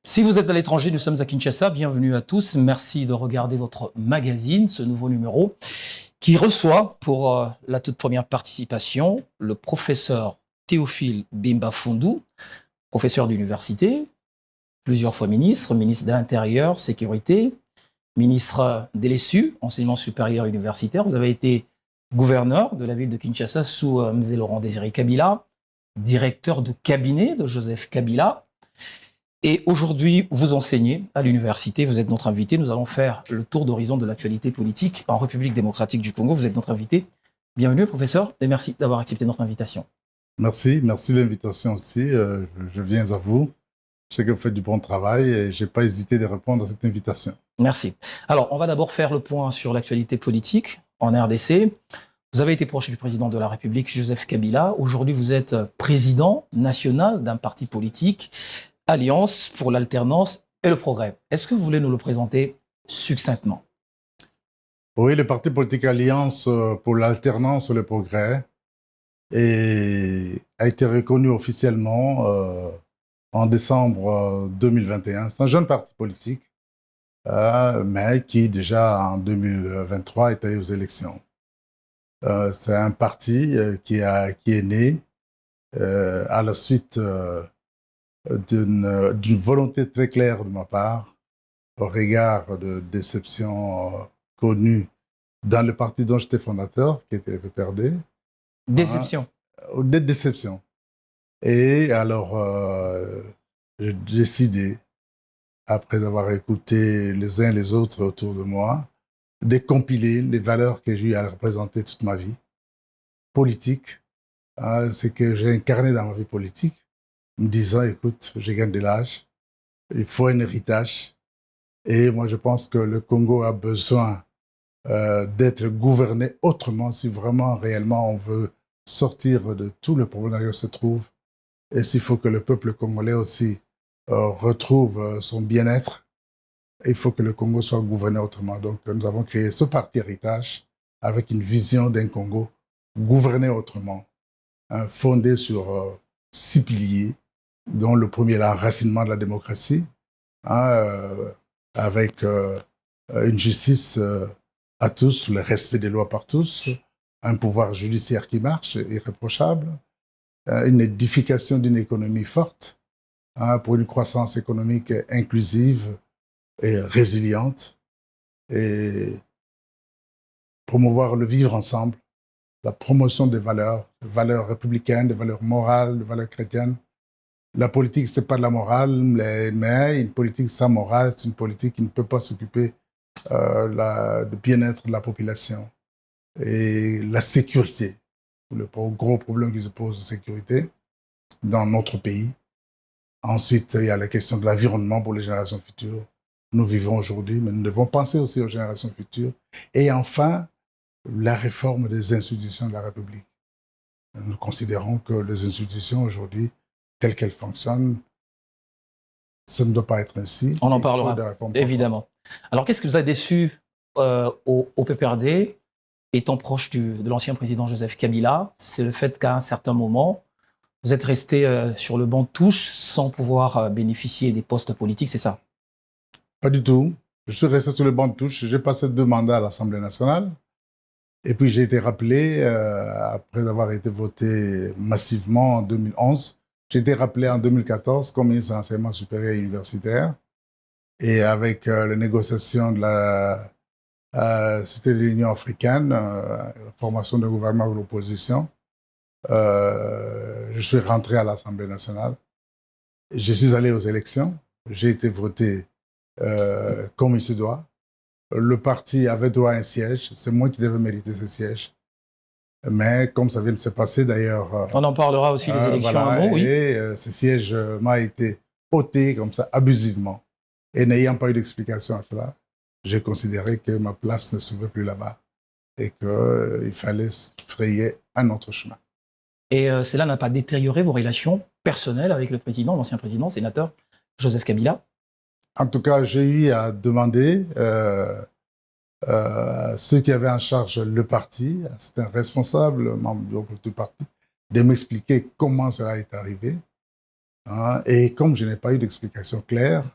Si vous êtes à l'étranger, nous sommes à Kinshasa. Bienvenue à tous. Merci de regarder votre magazine, ce nouveau numéro, qui reçoit pour la toute première participation le professeur Théophile Bemba Fundou, professeur d'université, plusieurs fois ministre, ministre de l'Intérieur, Sécurité, ministre de l'ESU, enseignement supérieur universitaire. Vous avez été gouverneur de la ville de Kinshasa sous Mzee Laurent Désiré Kabila, directeur de cabinet de Joseph Kabila. Et aujourd'hui, vous enseignez à l'université, vous êtes notre invité. Nous allons faire le tour d'horizon de l'actualité politique en République démocratique du Congo. Vous êtes notre invité. Bienvenue, professeur, et merci d'avoir accepté notre invitation. Merci de l'invitation aussi. Je viens à vous. Je sais que vous faites du bon travail et je n'ai pas hésité de répondre à cette invitation. Merci. Alors, on va d'abord faire le point sur l'actualité politique en RDC. Vous avez été proche du président de la République, Joseph Kabila. Aujourd'hui, vous êtes président national d'un parti politique, Alliance pour l'alternance et le progrès. Est-ce que vous voulez nous le présenter succinctement? Oui, le parti politique Alliance pour l'alternance et le progrès a été reconnu officiellement en décembre 2021. C'est un jeune parti politique, mais qui déjà en 2023 est allé aux élections. C'est un parti qui est né à la suite d'une volonté très claire de ma part au regard de déceptions connues dans le parti dont j'étais fondateur, qui était le PPRD. Déception. Des déceptions. Et alors, j'ai décidé, après avoir écouté les uns et les autres autour de moi, de compiler les valeurs que j'ai eu à représenter toute ma vie politique, ce que j'ai incarné dans ma vie politique, me disant, écoute, je gagne de l'âge, il faut un héritage. Et moi, je pense que le Congo a besoin d'être gouverné autrement si vraiment, réellement, on veut sortir de tout le problème dans lequel on se trouve. Et s'il faut que le peuple congolais aussi retrouve son bien-être, il faut que le Congo soit gouverné autrement. Donc, nous avons créé ce parti héritage avec une vision d'un Congo gouverné autrement, fondé sur 6 piliers, dont le premier est l'enracinement de la démocratie, avec une justice à tous, le respect des lois par tous, un pouvoir judiciaire qui marche, irréprochable, une édification d'une économie forte, pour une croissance économique inclusive et résiliente, et promouvoir le vivre ensemble, la promotion des valeurs républicaines, des valeurs morales, des valeurs chrétiennes. La politique, ce n'est pas de la morale, mais une politique sans morale, c'est une politique qui ne peut pas s'occuper du bien-être de la population. Et la sécurité, le gros problème qui se pose de sécurité dans notre pays. Ensuite, il y a la question de l'environnement pour les générations futures. Nous vivons aujourd'hui, mais nous devons penser aussi aux générations futures. Et enfin, la réforme des institutions de la République. Nous considérons que les institutions aujourd'hui, telles qu'elles fonctionnent, ça ne doit pas être ainsi. On en parlera, évidemment. Alors, qu'est-ce qui vous a déçu au PPRD, étant proche de l'ancien président Joseph Kabila? C'est le fait qu'à un certain moment, vous êtes resté sur le banc de touche sans pouvoir bénéficier des postes politiques, c'est ça? Pas du tout. Je suis resté sur le banc de touche. J'ai passé 2 mandats à l'Assemblée nationale. Et puis j'ai été rappelé, après avoir été voté massivement en 2011, j'ai été rappelé en 2014 comme ministre de l'Enseignement supérieur et universitaire. Et avec les négociations de la Cité de l'Union africaine, la formation de gouvernement de l'opposition, je suis rentré à l'Assemblée nationale. Je suis allé aux élections. J'ai été voté comme il se doit. Le parti avait droit à un siège. C'est moi qui devais mériter ce siège. Mais comme ça vient de se passer d'ailleurs... On en parlera aussi, les élections, voilà, un mot, oui. Et ce siège m'a été ôté comme ça, abusivement. Et n'ayant pas eu d'explication à cela, j'ai considéré que ma place ne se trouvait plus là-bas et qu'il fallait frayer un autre chemin. Et cela n'a pas détérioré vos relations personnelles avec le président, l'ancien président, sénateur Joseph Kabila? En tout cas, j'ai eu à demander ceux qui avaient en charge le parti, c'était un responsable, membre du parti, de m'expliquer comment cela est arrivé. Et comme je n'ai pas eu d'explication claire,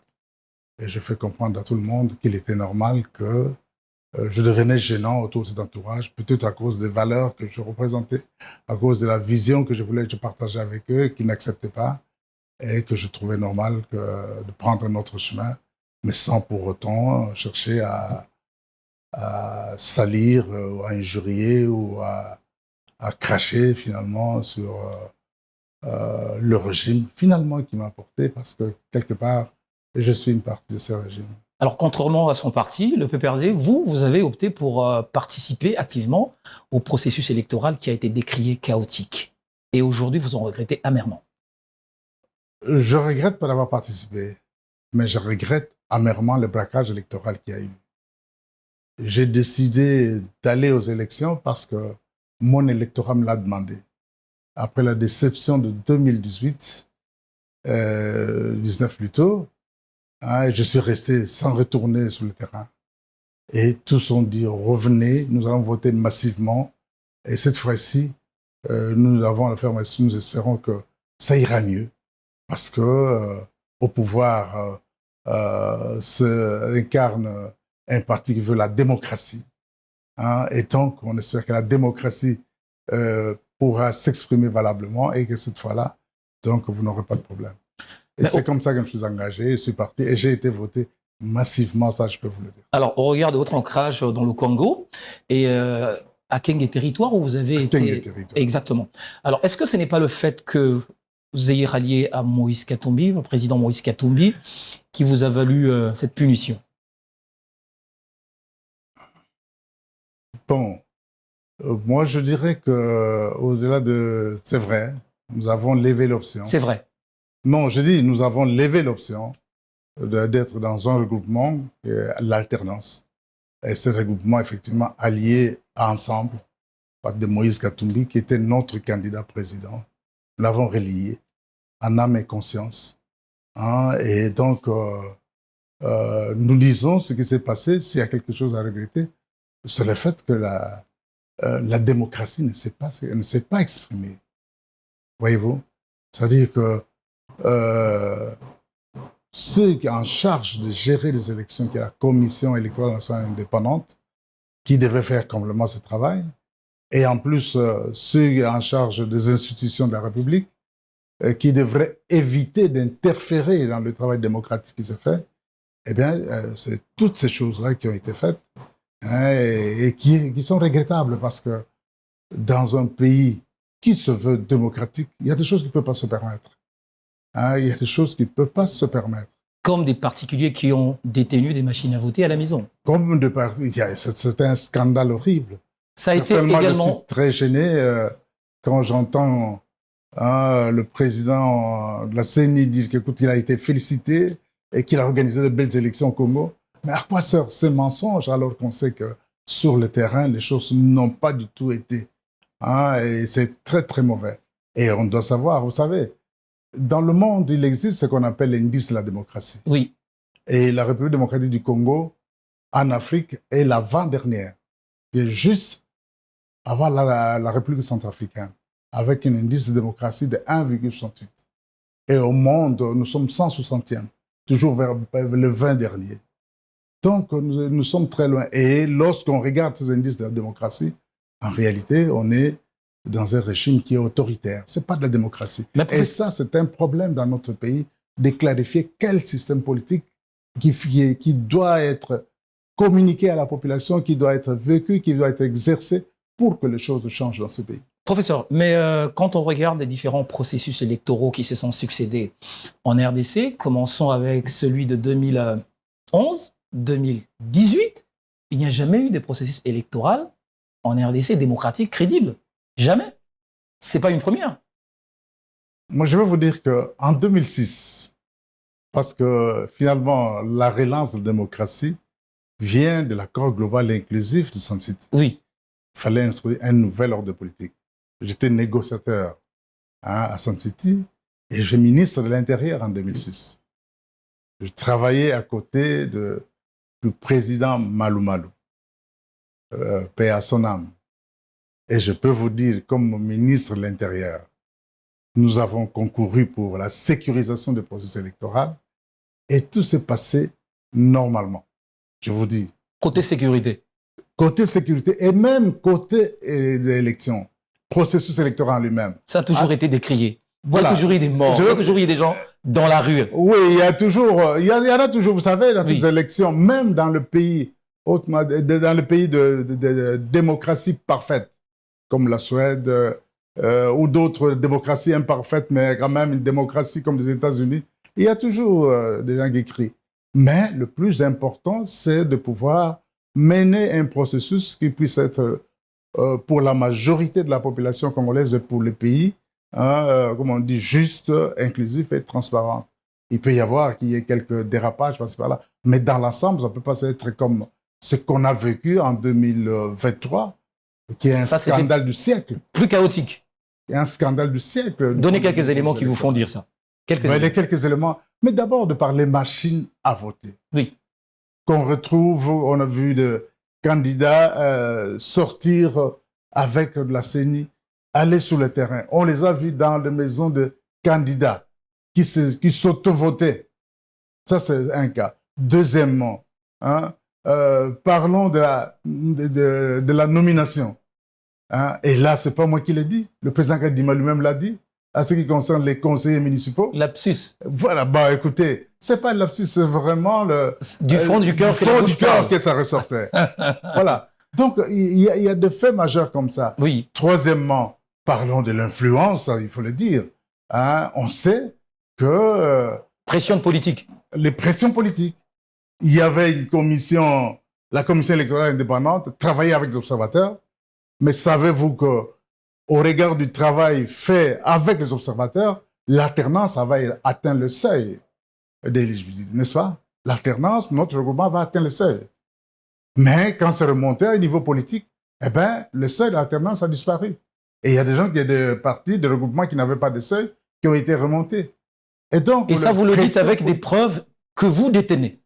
Et je fais comprendre à tout le monde qu'il était normal que je devenais gênant autour de cet entourage, peut-être à cause des valeurs que je représentais, à cause de la vision que je voulais partager avec eux, qu'ils n'acceptaient pas, et que je trouvais normal de prendre un autre chemin, mais sans pour autant chercher à salir, à injurier ou à cracher finalement sur le régime finalement qui m'a porté, parce que quelque part, je suis une partie de ce régime. Alors, contrairement à son parti, le PPRD, vous avez opté pour participer activement au processus électoral qui a été décrié chaotique. Et aujourd'hui, vous en regrettez amèrement. Je regrette pas d'avoir participé, mais je regrette amèrement le braquage électoral qu'il y a eu. J'ai décidé d'aller aux élections parce que mon électorat me l'a demandé. Après la déception de 2018, 19 plutôt, hein, je suis resté sans retourner sur le terrain. Et tous ont dit, revenez, nous allons voter massivement. Et cette fois-ci, nous avons l'affirmation, nous espérons que ça ira mieux. Parce que au pouvoir se incarne un parti qui veut la démocratie. Hein, et donc, on espère que la démocratie pourra s'exprimer valablement et que cette fois-là, donc, vous n'aurez pas de problème. Et c'est comme ça que je me suis engagé, je suis parti et j'ai été voté massivement, ça je peux vous le dire. Alors, au regard de votre ancrage dans le Congo et à Kenge Territoire où vous avez été... Kenge Territoire. Exactement. Alors, est-ce que ce n'est pas le fait que vous ayez rallié à Moïse Katumbi, le président Moïse Katumbi, qui vous a valu cette punition? Bon, moi je dirais que au-delà de... C'est vrai, nous avons levé l'option. C'est vrai. Non, je dis, nous avons levé l'option d'être dans un regroupement, l'alternance. Et ce regroupement, effectivement, allié ensemble par de Moïse Katumbi, qui était notre candidat président. Nous l'avons relié en âme et conscience. Hein, et donc, nous disons ce qui s'est passé. S'il y a quelque chose à regretter, c'est le fait que la démocratie ne s'est pas exprimée. Voyez-vous? C'est-à-dire que ceux qui sont en charge de gérer les élections, qui est la Commission électorale nationale indépendante, qui devait faire complètement ce travail, et en plus ceux qui sont en charge des institutions de la République, qui devraient éviter d'interférer dans le travail démocratique qui se fait, eh bien, c'est toutes ces choses-là qui ont été faites, hein, et qui sont regrettables, parce que dans un pays qui se veut démocratique, il y a des choses qui ne peuvent pas se permettre. Hein, il y a des choses qui ne peuvent pas se permettre. Comme des particuliers qui ont détenu des machines à voter à la maison. Comme des particuliers, c'est un scandale horrible. Ça a été également... Je suis très gêné quand j'entends le président de la CENI dire qu'il a été félicité et qu'il a organisé de belles élections au Congo. Mais à quoi sert ces mensonges alors qu'on sait que sur le terrain, les choses n'ont pas du tout été. Hein, et c'est très, très mauvais. Et on doit savoir, vous savez, dans le monde, il existe ce qu'on appelle l'indice de la démocratie. Oui. Et la République démocratique du Congo, en Afrique, est l'avant-dernière. Et juste avant la République centrafricaine, avec un indice de démocratie de 1,68. Et au monde, nous sommes 160e, toujours vers le 20 dernier. Donc, nous sommes très loin. Et lorsqu'on regarde ces indices de la démocratie, en réalité, on est dans un régime qui est autoritaire. Ce n'est pas de la démocratie. Et ça, c'est un problème dans notre pays, de clarifier quel système politique qui doit être communiqué à la population, qui doit être vécu, qui doit être exercé pour que les choses changent dans ce pays. Professeur, mais quand on regarde les différents processus électoraux qui se sont succédés en RDC, commençons avec celui de 2011, 2018, il n'y a jamais eu de processus électoral en RDC démocratique crédible. Jamais. Ce n'est pas une première. Moi, je vais vous dire qu'en 2006, parce que finalement, la relance de la démocratie vient de l'accord global et inclusif de Sun City. Oui. Il fallait instruire un nouvel ordre politique. J'étais négociateur à Sun City et je suis ministre de l'Intérieur en 2006. Je travaillais à côté du président Malou Malou, paix à son âme. Et je peux vous dire, comme ministre de l'Intérieur, nous avons concouru pour la sécurisation du processus électoral et tout s'est passé normalement. Je vous dis. Côté sécurité. Côté sécurité et même côté élection, processus électoral lui-même. Ça a toujours été décrié. Voilà. Il y a toujours eu des morts, il y a toujours eu des gens dans la rue. Oui, il y a toujours, il y en a toujours, vous savez, dans toutes les élections, même dans le pays, dans le pays de démocratie parfaite, comme la Suède ou d'autres démocraties imparfaites, mais quand même une démocratie comme les États-Unis, il y a toujours des gens qui crient. Mais le plus important, c'est de pouvoir mener un processus qui puisse être pour la majorité de la population congolaise et pour le pays, comme on dit, juste, inclusif et transparent. Il peut y avoir qu'il y ait quelques dérapages par-ci par-là, mais dans l'ensemble, ça ne peut pas être comme ce qu'on a vécu en 2023, qui est un scandale du siècle. Plus chaotique. Un scandale du siècle. Donnez quelques éléments qui vous font dire ça. Quelques éléments. Mais d'abord de parler machine à voter. Oui. Qu'on retrouve, on a vu des candidats sortir avec de la CENI, aller sur le terrain. On les a vus dans les maisons de candidats qui s'auto-votaient. Ça, c'est un cas. Deuxièmement, parlons de la nomination. Et là, ce n'est pas moi qui l'ai dit. Le président Kadima lui-même l'a dit. À ce qui concerne les conseillers municipaux. Lapsus. Voilà, bah écoutez, c'est pas le lapsus, c'est vraiment du fond du cœur que ça ressortait. Voilà. Donc, il y a des faits majeurs comme ça. Oui. Troisièmement, parlons de l'influence, il faut le dire. On sait que... pression politique. Les pressions politiques. Il y avait une commission, la commission électorale indépendante, travaillait avec les observateurs, mais savez-vous que au regard du travail fait avec les observateurs, l'alternance avait atteint le seuil d'éligibilité, n'est-ce pas? L'alternance, notre regroupement va atteindre le seuil. Mais quand c'est remonté à un niveau politique, eh bien, le seuil d'alternance a disparu. Et il y a des gens, il y a des partis, des regroupements qui n'avaient pas de seuil, qui ont été remontés. Et ça, vous le dites avec des preuves que vous détenez?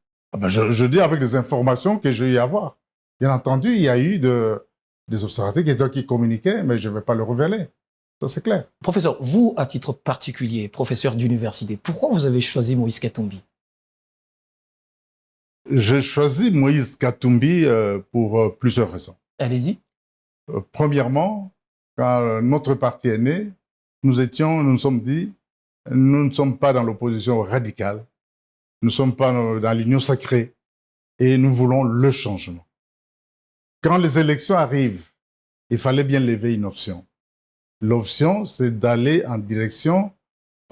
Je dis avec des informations que j'ai eu à voir. Bien entendu, il y a eu des observateurs qui communiquaient, mais je ne vais pas le révéler. Ça, c'est clair. Professeur, vous, à titre particulier, professeur d'université, pourquoi vous avez choisi Moïse Katumbi? J'ai choisi Moïse Katumbi pour plusieurs raisons. Allez-y. Premièrement, quand notre parti est né, nous nous sommes dit, nous ne sommes pas dans l'opposition radicale, nous ne sommes pas dans l'union sacrée, et nous voulons le changement. Quand les élections arrivent, il fallait bien lever une option. L'option, c'est d'aller en direction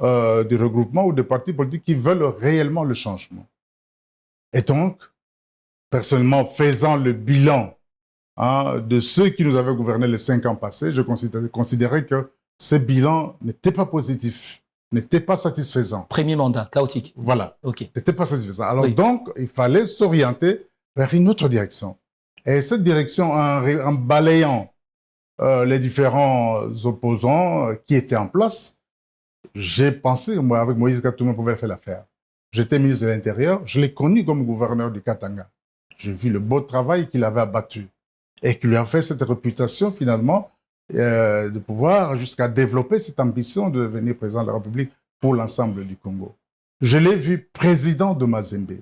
du regroupement ou des partis politiques qui veulent réellement le changement. Et donc, personnellement, faisant le bilan de ceux qui nous avaient gouverné les 5 ans passés, je considérais que ce bilan n'était pas positif, n'était pas satisfaisant. Premier mandat, chaotique. Voilà, okay. N'était pas satisfaisant. Alors donc, il fallait s'orienter vers une autre direction. Et cette direction, en balayant les différents opposants qui étaient en place, j'ai pensé, moi, avec Moïse Katumbi, on pouvait faire l'affaire. J'étais ministre de l'Intérieur, je l'ai connu comme gouverneur du Katanga. J'ai vu le beau travail qu'il avait abattu et qui lui a fait cette réputation, finalement, de pouvoir jusqu'à développer cette ambition de devenir président de la République pour l'ensemble du Congo. Je l'ai vu président de Mazembe.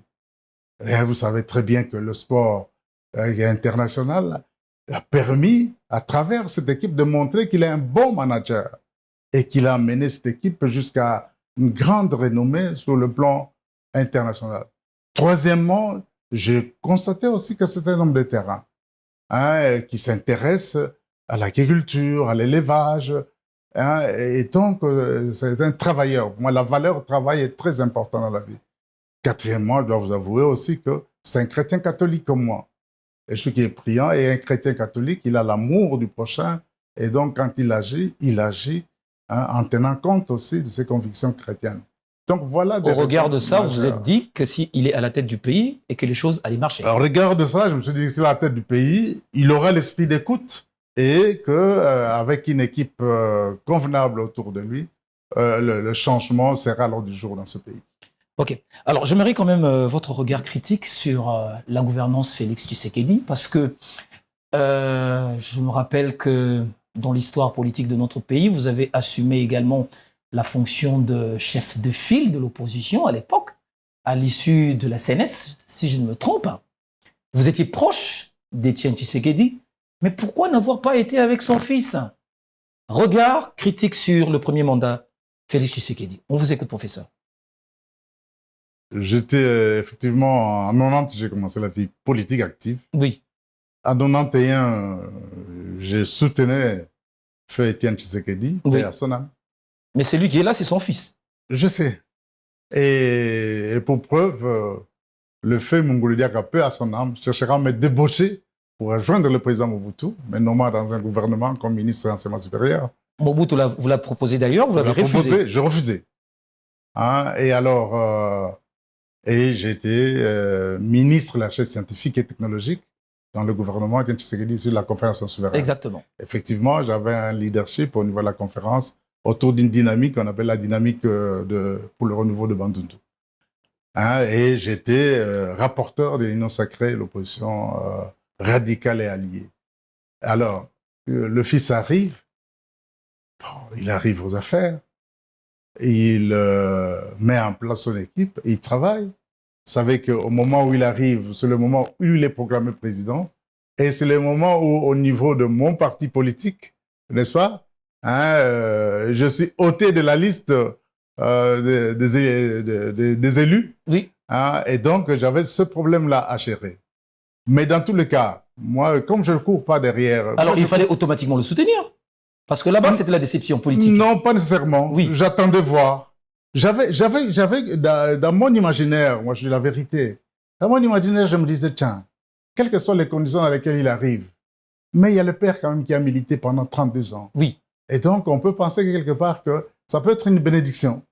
Et vous savez très bien que le sport international a permis, à travers cette équipe, de montrer qu'il est un bon manager et qu'il a mené cette équipe jusqu'à une grande renommée sur le plan international. Troisièmement, j'ai constaté aussi que c'est un homme de terrain qui s'intéresse à l'agriculture, à l'élevage, et donc c'est un travailleur. Pour moi, la valeur travail est très importante dans la vie. Quatrièmement, je dois vous avouer aussi que c'est un chrétien catholique comme moi. Et celui qui est priant et un chrétien catholique, il a l'amour du prochain. Et donc, quand il agit en tenant compte aussi de ses convictions chrétiennes. Donc, voilà. Au regard de ça, vous vous êtes dit que s'il est à la tête du pays et que les choses allaient marcher. Au regard de ça, je me suis dit que s'il est à la tête du pays, il aura l'esprit d'écoute et qu'avec une équipe convenable autour de lui, le changement sera à l'ordre du jour dans ce pays. Ok. Alors, j'aimerais quand même votre regard critique sur la gouvernance Félix Tshisekedi, parce que je me rappelle que dans l'histoire politique de notre pays, vous avez assumé également la fonction de chef de file de l'opposition à l'époque. à l'issue de la CNS, si je ne me trompe. Vous étiez proche d'Étienne Tshisekedi, mais pourquoi n'avoir pas été avec son fils? Regard critique sur le premier mandat, Félix Tshisekedi. On vous écoute, professeur. J'étais effectivement, en 90, j'ai commencé la vie politique active. Oui. En 91, je soutenais Feu Étienne Tshisekedi, Oui. à son âme. Mais celui qui est là, c'est son fils. Je sais. Et pour preuve, le Feu Mungulu Diaka, peu à son âme, cherchera à me débaucher pour rejoindre le président Mobutu, mais non pas dans un gouvernement comme ministre de l'enseignement supérieur. Mobutu vous l'a proposé d'ailleurs, vous l'avez refusé. J'ai refusé. Hein, et alors, j'ai été ministre de la recherche scientifique et technologique dans le gouvernement Étienne Tshisekedi sur la conférence souveraine. Exactement. Effectivement, j'avais un leadership au niveau de la conférence autour d'une dynamique qu'on appelle la dynamique pour le renouveau de Bandundu. Hein, et j'étais rapporteur de l'Union sacrée, l'opposition radicale et alliée. Alors, le fils arrive, il arrive aux affaires, il met en place son équipe, et il travaille. Vous savez qu'au moment où il arrive, c'est le moment où il est proclamé président, et c'est le moment où, au niveau de mon parti politique, n'est-ce pas, hein, je suis ôté de la liste des élus. Oui. Hein, et donc, j'avais ce problème-là à gérer. Mais dans tous les cas, moi, comme je ne cours pas derrière... Alors, il fallait automatiquement le soutenir. Parce que là-bas, c'était la déception politique. Non, pas nécessairement. Oui. J'attendais voir. J'avais, dans mon imaginaire, moi, je dis la vérité, dans mon imaginaire, je me disais, tiens, quelles que soient les conditions dans lesquelles il arrive, mais il y a le père quand même qui a milité pendant 32 ans. Oui. Et donc, on peut penser quelque part que ça peut être une bénédiction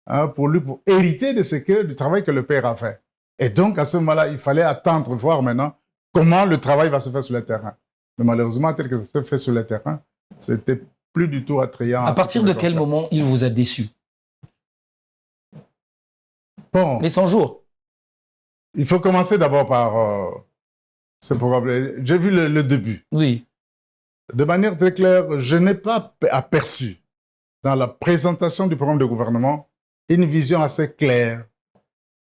hein, pour lui, pour hériter du travail que le père a fait. Et donc, à ce moment-là, il fallait attendre, voir maintenant comment le travail va se faire sur le terrain. Mais malheureusement, tel que ça se fait sur le terrain, c'était plus du tout attrayant. À partir de quel moment il vous a déçu? Bon. Les 100 jours. Il faut commencer d'abord par ce programme. J'ai vu le début. Oui. De manière très claire, je n'ai pas aperçu dans la présentation du programme de gouvernement une vision assez claire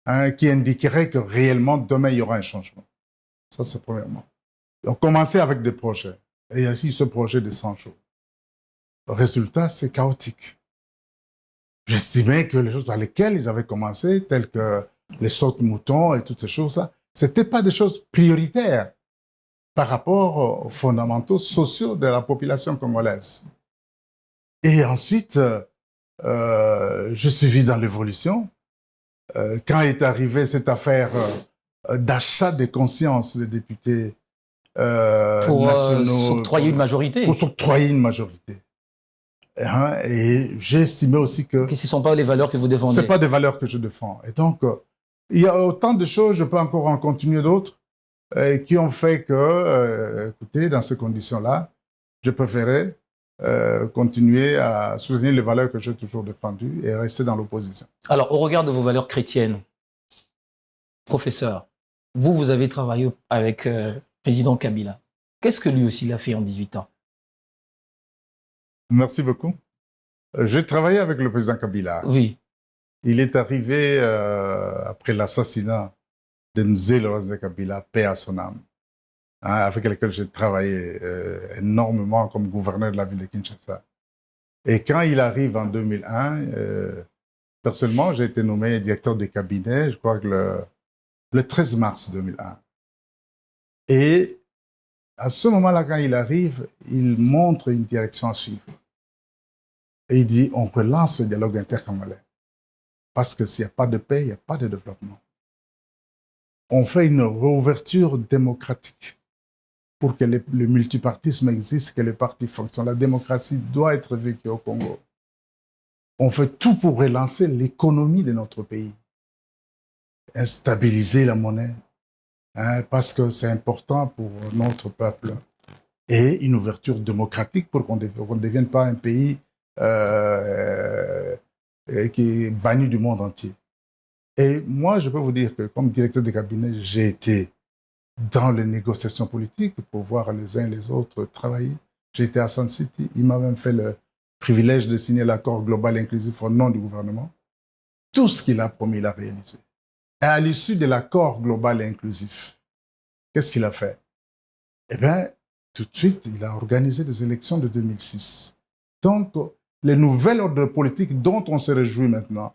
hein, qui indiquerait que réellement demain il y aura un changement. Ça, c'est premièrement. On commençait avec des projets. Et il y a aussi ce projet de 100 jours. Le résultat, c'est chaotique. J'estimais que les choses par lesquelles ils avaient commencé, telles que les sautes-moutons et toutes ces choses-là, ce n'étaient pas des choses prioritaires par rapport aux fondamentaux sociaux de la population congolaise. Et ensuite, je suis vu dans l'évolution. Quand est arrivée cette affaire d'achat des consciences des députés pour nationaux... s'octroyer une majorité. Pour s'octroyer une majorité. Hein, et j'ai estimé aussi que... ce ne sont pas les valeurs que vous défendez. Ce ne sont pas des valeurs que je défends. Et donc, il y a autant de choses, je peux encore en continuer d'autres, qui ont fait que, écoutez, dans ces conditions-là, je préférais continuer à soutenir les valeurs que j'ai toujours défendues et rester dans l'opposition. Alors, au regard de vos valeurs chrétiennes, professeur, vous avez travaillé avec le président Kabila. Qu'est-ce que lui aussi il a fait en 18 ans? Merci beaucoup. J'ai travaillé avec le président Kabila. Oui. Il est arrivé après l'assassinat de Mzee Laurent Kabila, paix à son âme, hein, avec lequel j'ai travaillé énormément comme gouverneur de la ville de Kinshasa. Et quand il arrive en 2001, personnellement, j'ai été nommé directeur des cabinets, je crois que le 13 mars 2001. Et à ce moment-là, quand il arrive, il montre une direction à suivre. Et il dit, on relance le dialogue intercongolais. Parce que s'il n'y a pas de paix, il n'y a pas de développement. On fait une réouverture démocratique pour que le multipartisme existe, que les partis fonctionnent. La démocratie doit être vécue au Congo. On fait tout pour relancer l'économie de notre pays. Stabiliser la monnaie, hein, parce que c'est important pour notre peuple. Et une ouverture démocratique pour qu'on ne devienne pas un pays qui est banni du monde entier. Et moi, je peux vous dire que comme directeur de cabinet, j'ai été dans les négociations politiques pour voir les uns et les autres travailler. J'étais à Sun City. Il m'a même fait le privilège de signer l'accord global inclusif au nom du gouvernement. Tout ce qu'il a promis, il a réalisé. Et à l'issue de l'accord global et inclusif, qu'est-ce qu'il a fait? Eh bien, tout de suite, il a organisé des élections de 2006. Donc, les nouvelles ordres politiques dont on se réjouit maintenant,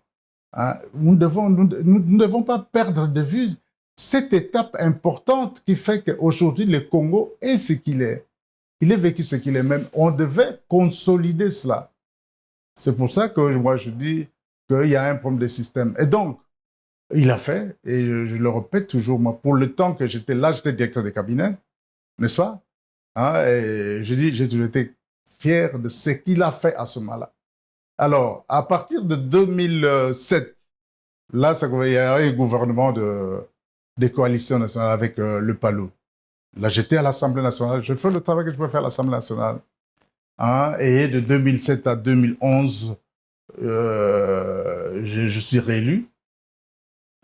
hein, nous ne devons pas perdre de vue cette étape importante qui fait qu'aujourd'hui, le Congo est ce qu'il est. Il est vécu ce qu'il est même. On devait consolider cela. C'est pour ça que moi, je dis qu'il y a un problème de système. Et donc, il a fait, et je le répète toujours, moi, pour le temps que j'étais là, j'étais directeur de cabinet, n'est-ce pas? Hein, et je dis, j'ai toujours été fier de ce qu'il a fait à ce moment-là. Alors, à partir de 2007, là, il y a eu un gouvernement de coalition nationale avec le PALO. Là, j'étais à l'Assemblée nationale, je fais le travail que je peux faire à l'Assemblée nationale. Hein, et de 2007 à 2011, je suis réélu.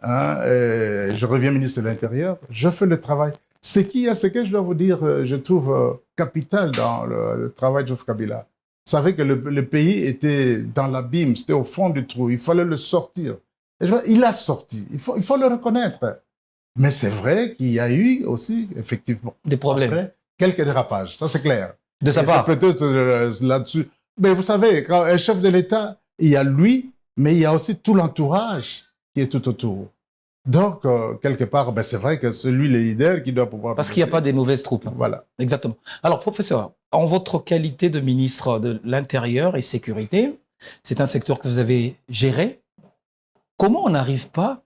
Hein, je reviens ministre de l'Intérieur, je fais le travail. Ce que je dois vous dire, je trouve capital dans le travail de Joseph Kabila. Vous savez que le pays était dans l'abîme, c'était au fond du trou, il fallait le sortir. Et il a sorti, il faut le reconnaître. Mais c'est vrai qu'il y a eu aussi, effectivement, des problèmes. Après, quelques dérapages, ça c'est clair. De sa part. C'est peut-être là-dessus. Mais vous savez, quand un chef de l'État, il y a lui, mais il y a aussi tout l'entourage qui est tout autour. Donc, quelque part, c'est vrai que c'est lui le leader qui doit pouvoir... Parce qu'il n'y a pas des mauvaises troupes. Voilà. Exactement. Alors, professeur, en votre qualité de ministre de l'Intérieur et Sécurité, c'est un secteur que vous avez géré. Comment on n'arrive pas,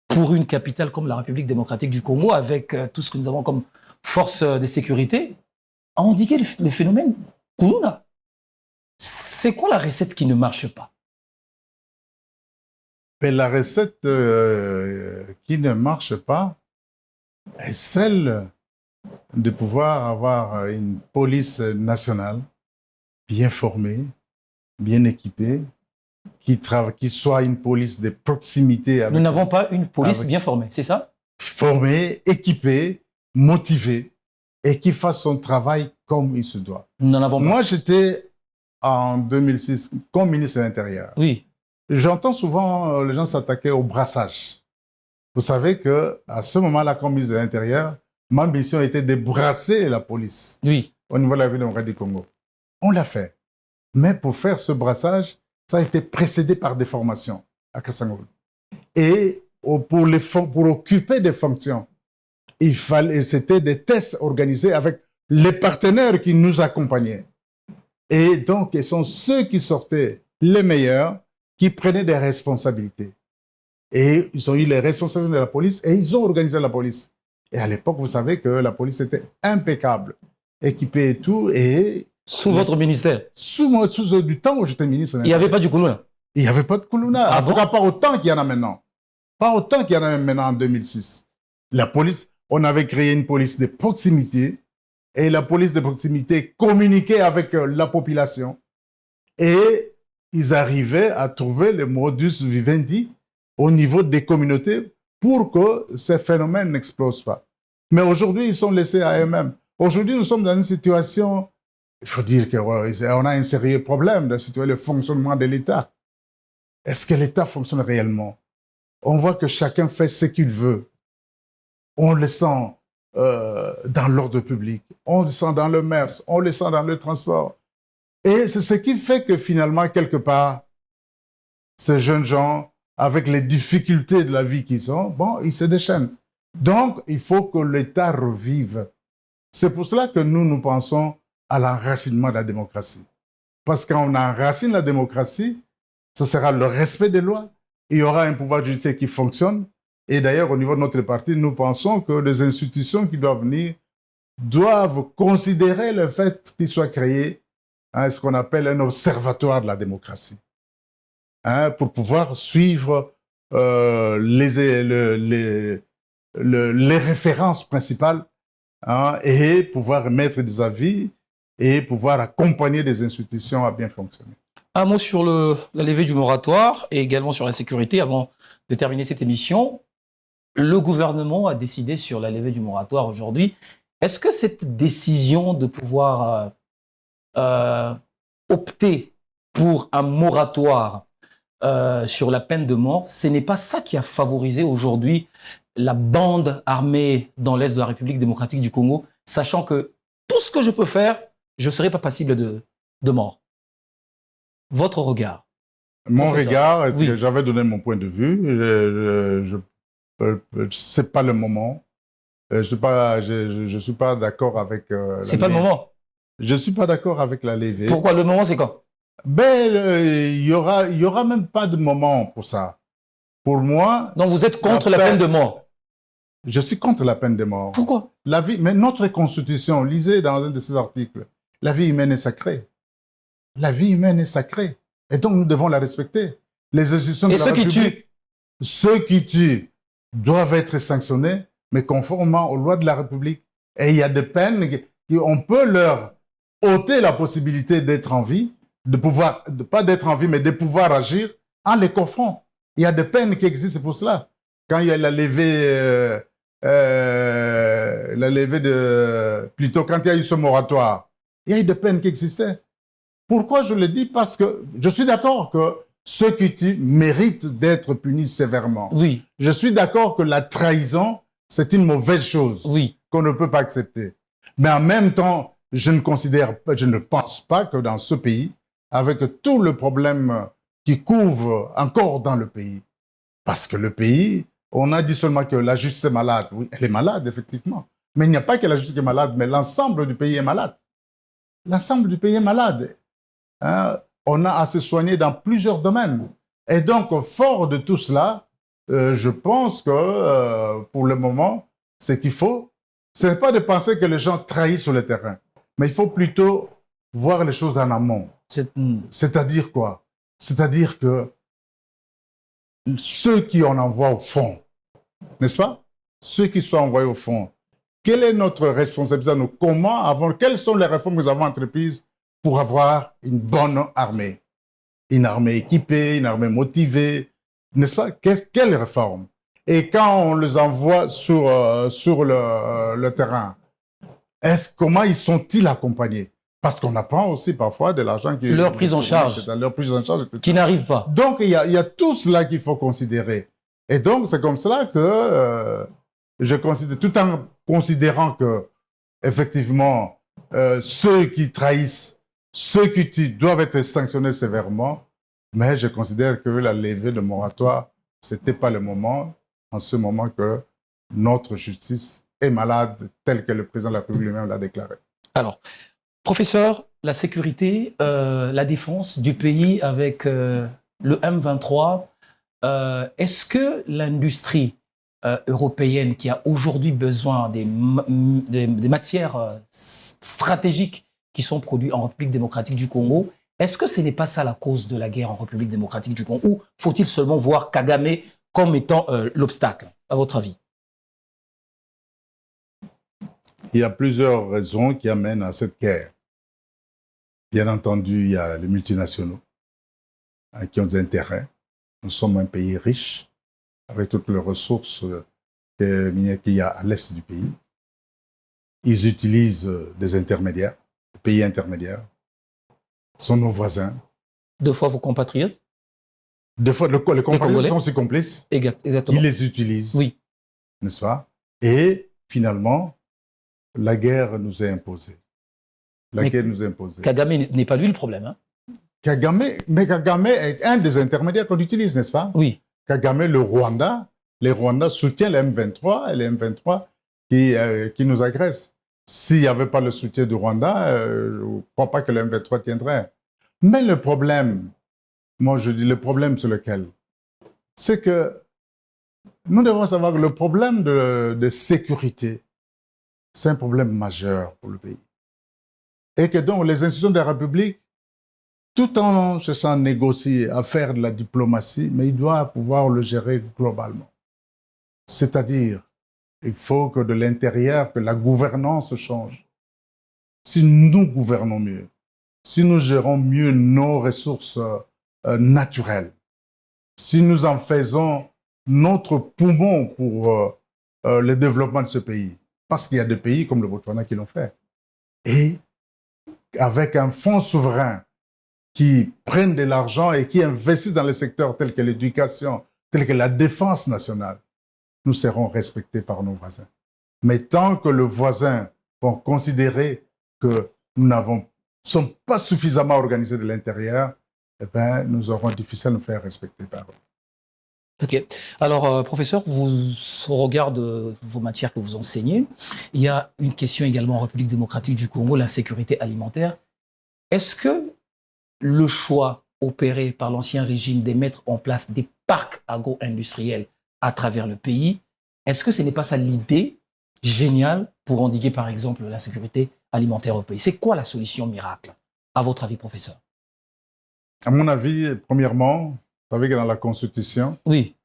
pour une capitale comme la République démocratique du Congo, avec tout ce que nous avons comme force de sécurité, à endiguer le phénomène Kuluna? C'est quoi la recette qui ne marche pas? Mais la recette qui ne marche pas est celle de pouvoir avoir une police nationale bien formée, bien équipée, qui soit une police de proximité. Nous n'avons pas une police bien formée, c'est ça? Formée, équipée, motivée, et qui fasse son travail comme il se doit. Nous n'en avons pas. Moi, j'étais en 2006 comme ministre de l'Intérieur. Oui. J'entends souvent les gens s'attaquer au brassage. Vous savez qu'à ce moment-là, comme ministre de l'Intérieur, ma mission était de brasser la police. Oui. Au niveau de la ville démocratique du Congo. On l'a fait. Mais pour faire ce brassage, ça a été précédé par des formations à Kassangolo. Et pour occuper des fonctions, c'était des tests organisés avec les partenaires qui nous accompagnaient. Et donc, ce sont ceux qui sortaient les meilleurs, qui prenaient des responsabilités. Et ils ont eu les responsabilités de la police et ils ont organisé la police. Et à l'époque, vous savez que la police était impeccable, équipée et tout. Et sous votre ministère? Du temps où j'étais ministre. Il n'y avait pas du Kuluna? Il n'y avait pas de Kuluna. Ah bon? Pas autant qu'il y en a maintenant. Pas autant qu'il y en a maintenant en 2006. La police, on avait créé une police de proximité et la police de proximité communiquait avec la population et ils arrivaient à trouver le modus vivendi au niveau des communautés pour que ces phénomènes n'explosent pas. Mais aujourd'hui, ils sont laissés à eux-mêmes. Aujourd'hui, nous sommes dans une situation, il faut dire qu'on a un sérieux problème de situer le fonctionnement de l'État. Est-ce que l'État fonctionne réellement? On voit que chacun fait ce qu'il veut. On le sent dans l'ordre public, on le sent dans le commerce, on le sent dans le transport. Et c'est ce qui fait que finalement, quelque part, ces jeunes gens, avec les difficultés de la vie qu'ils ont, ils se déchaînent. Donc, il faut que l'État revive. C'est pour cela que nous pensons à l'enracinement de la démocratie. Parce que quand on enracine la démocratie, ce sera le respect des lois, il y aura un pouvoir judiciaire qui fonctionne. Et d'ailleurs, au niveau de notre parti, nous pensons que les institutions qui doivent venir doivent considérer le fait qu'il soit créé ce qu'on appelle un observatoire de la démocratie. Pour pouvoir suivre les références principales et pouvoir mettre des avis et pouvoir accompagner des institutions à bien fonctionner. Un mot sur la levée du moratoire et également sur la sécurité avant de terminer cette émission. Le gouvernement a décidé sur la levée du moratoire aujourd'hui. Est-ce que cette décision de pouvoir opter pour un moratoire sur la peine de mort, ce n'est pas ça qui a favorisé aujourd'hui la bande armée dans l'Est de la République démocratique du Congo, sachant que tout ce que je peux faire, je ne serai pas passible de mort. Votre regard? Mon Professeur. regard, Oui. j'avais donné mon point de vue. C'est pas le moment. Je suis pas d'accord avec. C'est pas le moment. Je suis pas d'accord avec la levée. Pourquoi? Le moment, c'est quand? Ben, il y aura même pas de moment pour ça. Pour moi. Donc vous êtes contre la peine de mort? Je suis contre la peine de mort. Pourquoi? La vie, mais notre constitution, lisez dans un de ces articles, la vie humaine est sacrée. La vie humaine est sacrée. Et donc nous devons la respecter. Les institutions de la République, ceux qui tuent doivent être sanctionnés, mais conformément aux lois de la République. Et il y a des peines on peut leur ôter la possibilité d'être en vie, pas d'être en vie, mais de pouvoir agir en les coffrant. Il y a des peines qui existent pour cela. Quand il y a plutôt quand il y a eu ce moratoire, il y a eu des peines qui existaient. Pourquoi je le dis? Parce que je suis d'accord que ceux qui tuent méritent d'être punis sévèrement. Oui. Je suis d'accord que la trahison, c'est une mauvaise chose qu'on ne peut pas accepter. Mais en même temps, je ne pense pas que dans ce pays, avec tout le problème qui couvre encore dans le pays, parce que le pays, on a dit seulement que la justice est malade. Oui, elle est malade, effectivement. Mais il n'y a pas que la justice qui est malade, mais l'ensemble du pays est malade. L'ensemble du pays est malade. Hein? On a à se soigner dans plusieurs domaines. Et donc, fort de tout cela, je pense que pour le moment, ce qu'il faut, ce n'est pas de penser que les gens trahissent sur le terrain, mais il faut plutôt voir les choses en amont. C'est-à-dire quoi? C'est-à-dire que ceux qui en envoient au fond, n'est-ce pas? Ceux qui sont envoyés au fond, quelle est notre responsabilité? Quelles sont les réformes que nous avons entreprises pour avoir une bonne armée? Une armée équipée, une armée motivée, n'est-ce pas? Quelle réforme? Et quand on les envoie sur le terrain, comment ils sont-ils accompagnés? Parce qu'on apprend aussi parfois de l'argent qui... Leur prise en charge. Leur prise en charge. Qui n'arrive pas. Donc, il y a tout cela qu'il faut considérer. Et donc, c'est comme cela que je considère, tout en considérant que, effectivement, ceux qui trahissent, ceux qui tuent doivent être sanctionnés sévèrement, mais je considère que la levée de moratoire, ce n'était pas le moment, en ce moment que notre justice est malade, tel que le président de la République lui-même l'a déclaré. Alors, professeur, la sécurité, la défense du pays avec le M23, est-ce que l'industrie européenne qui a aujourd'hui besoin des matières stratégiques qui sont produites en République démocratique du Congo, est-ce que ce n'est pas ça la cause de la guerre en République démocratique du Congo? Ou faut-il seulement voir Kagame comme étant l'obstacle, à votre avis? Il y a plusieurs raisons qui amènent à cette guerre. Bien entendu, il y a les multinationaux qui ont des intérêts. Nous sommes un pays riche, avec toutes les ressources minières qu'il y a à l'est du pays. Ils utilisent des intermédiaires, des pays intermédiaires. Ce sont nos voisins. Deux fois vos compatriotes? Deux fois, les compatriotes sont ses complices. Exactement. Ils les utilisent. Oui. N'est-ce pas? Et finalement, la guerre nous est imposée. Guerre nous est imposée. Kagame n'est pas lui le problème. Hein? Kagame est un des intermédiaires qu'on utilise, n'est-ce pas? Oui. Kagame, les Rwandais soutiennent les M23 et les M23 qui nous agressent. S'il n'y avait pas le soutien du Rwanda, je ne crois pas que le M23 tiendrait. Mais le problème, moi je dis le problème c'est lequel? C'est que nous devons savoir que le problème de sécurité, c'est un problème majeur pour le pays. Et que donc les institutions de la République, tout en cherchant à négocier, à faire de la diplomatie, mais ils doivent pouvoir le gérer globalement. C'est-à-dire, il faut que de l'intérieur, que la gouvernance change. Si nous gouvernons mieux, si nous gérons mieux nos ressources naturelles, si nous en faisons notre poumon pour le développement de ce pays, parce qu'il y a des pays comme le Botswana qui l'ont fait, et avec un fonds souverain qui prennent de l'argent et qui investissent dans les secteurs tels que l'éducation, tels que la défense nationale, nous serons respectés par nos voisins. Mais tant que le voisin va considérer que nous ne sommes pas suffisamment organisés de l'intérieur, eh bien, nous aurons difficile à nous faire respecter par eux. Ok. Alors, professeur, au regard de vos matières que vous enseignez, il y a une question également en République démocratique du Congo, l'insécurité alimentaire. Est-ce que le choix opéré par l'ancien régime de mettre en place des parcs agro-industriels à travers le pays, est-ce que ce n'est pas ça l'idée géniale pour endiguer, par exemple, l'insécurité alimentaire au pays? C'est quoi la solution miracle, à votre avis, professeur? À mon avis, premièrement, vous savez que dans la Constitution, oui,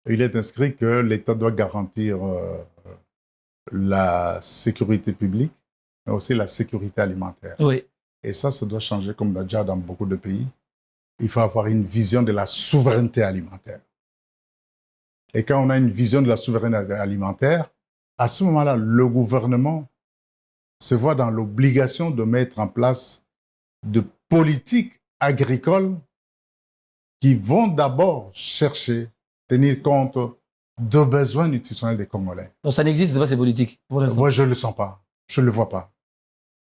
il est inscrit que l'État doit garantir la sécurité publique, mais aussi la sécurité alimentaire. oui. Et ça doit changer comme déjà dans beaucoup de pays. Il faut avoir une vision de la souveraineté alimentaire. Et quand on a une vision de la souveraineté alimentaire, à ce moment-là, le gouvernement se voit dans l'obligation de mettre en place de politiques agricoles qui vont d'abord chercher, tenir compte de besoins nutritionnels des Congolais. Donc ça n'existe pas, ces politiques? Moi, je ne le sens pas. Je ne le vois pas.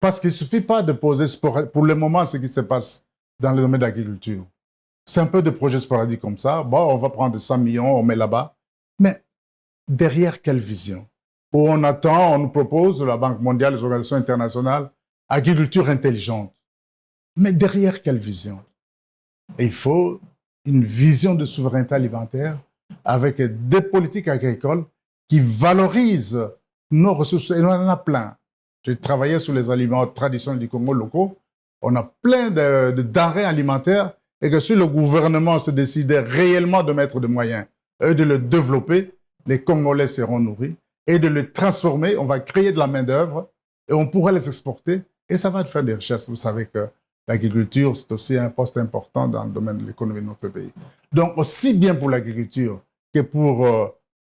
Parce qu'il ne suffit pas de poser pour le moment ce qui se passe dans le domaine de l'agriculture. C'est un peu de projets sporadiques comme ça. Bon, on va prendre 100 millions, on met là-bas. Mais derrière quelle vision? Où on attend, on nous propose, la Banque mondiale, les organisations internationales, agriculture intelligente. Mais derrière quelle vision? Il faut une vision de souveraineté alimentaire avec des politiques agricoles qui valorisent nos ressources. Et on en a plein. J'ai travaillé sur les aliments traditionnels du Congo locaux. On a plein de denrées alimentaires et que si le gouvernement se décidait réellement de mettre des moyens et de le développer, les Congolais seront nourris. Et de les transformer, on va créer de la main-d'œuvre et on pourra les exporter et ça va faire des richesses. Vous savez que l'agriculture, c'est aussi un poste important dans le domaine de l'économie de notre pays. Donc, aussi bien pour l'agriculture que pour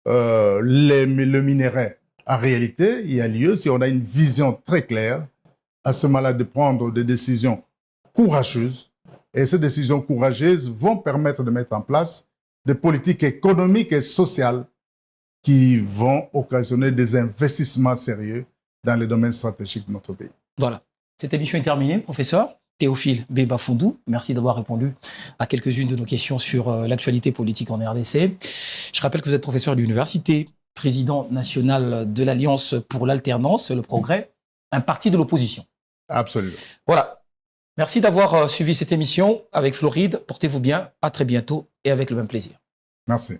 le minerai, en réalité, il y a lieu, si on a une vision très claire, à ce moment-là de prendre des décisions courageuses. Et ces décisions courageuses vont permettre de mettre en place des politiques économiques et sociales qui vont occasionner des investissements sérieux dans les domaines stratégiques de notre pays. Voilà. Cette émission est terminée, professeur Théophile Bemba-Fundou. Merci d'avoir répondu à quelques-unes de nos questions sur l'actualité politique en RDC. Je rappelle que vous êtes professeur de l'université, président national de l'Alliance pour l'alternance et le progrès, un parti de l'opposition. Absolument. Voilà. Merci d'avoir suivi cette émission avec Floride. Portez-vous bien. À très bientôt et avec le même plaisir. Merci.